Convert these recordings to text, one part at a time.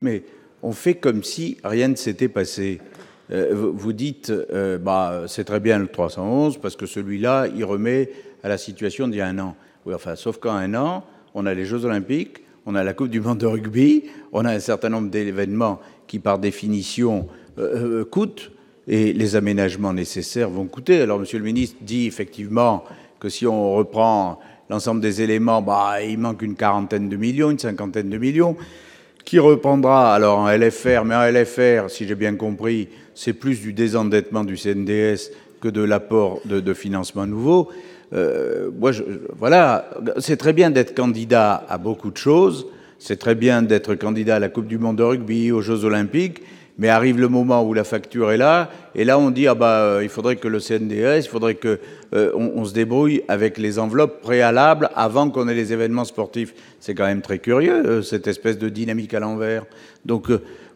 Mais on fait comme si rien ne s'était passé. Vous dites, c'est très bien le 311 parce que celui-là, il remet à la situation d'il y a un an. Oui, enfin, sauf qu'en un an, on a les Jeux Olympiques, on a la Coupe du Monde de rugby, on a un certain nombre d'événements qui, par définition, coûtent et les aménagements nécessaires vont coûter. Alors, Monsieur le Ministre dit effectivement que si on reprend l'ensemble des éléments, il manque une quarantaine de millions, une cinquantaine de millions, qui reprendra alors en LFR, mais en LFR, si j'ai bien compris, c'est plus du désendettement du CNDS que de l'apport de financement nouveau. Voilà, c'est très bien d'être candidat à beaucoup de choses, c'est très bien d'être candidat à la Coupe du Monde de rugby, aux Jeux Olympiques, mais arrive le moment où la facture est là, et là on dit il faudrait que le CNDS, il faudrait que on se débrouille avec les enveloppes préalables avant qu'on ait les événements sportifs. C'est quand même très curieux cette espèce de dynamique à l'envers. Donc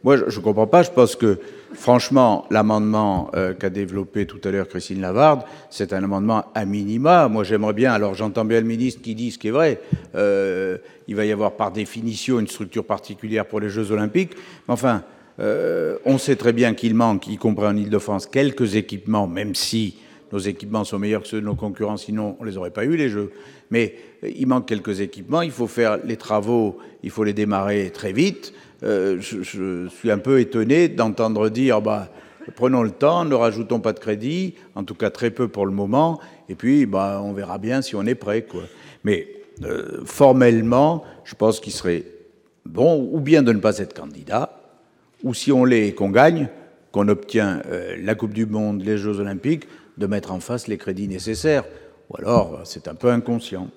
moi je comprends pas. Je pense que franchement l'amendement qu'a développé tout à l'heure Christine Lavarde, c'est un amendement à minima. Moi j'aimerais bien. Alors j'entends bien le ministre qui dit ce qui est vrai. Il va y avoir par définition une structure particulière pour les Jeux Olympiques. Mais enfin. On sait très bien qu'il manque, y compris en Ile-de-France, quelques équipements, même si nos équipements sont meilleurs que ceux de nos concurrents, sinon on les aurait pas eu, les Jeux. Mais il manque quelques équipements, il faut faire les travaux, il faut les démarrer très vite. Je suis un peu étonné d'entendre dire, prenons le temps, ne rajoutons pas de crédit, en tout cas très peu pour le moment, et puis on verra bien si on est prêt, quoi. Mais formellement, je pense qu'il serait bon ou bien de ne pas être candidat, ou si on l'est et qu'on gagne, qu'on obtient la Coupe du Monde, les Jeux Olympiques, de mettre en face les crédits nécessaires. Ou alors, c'est un peu inconscient.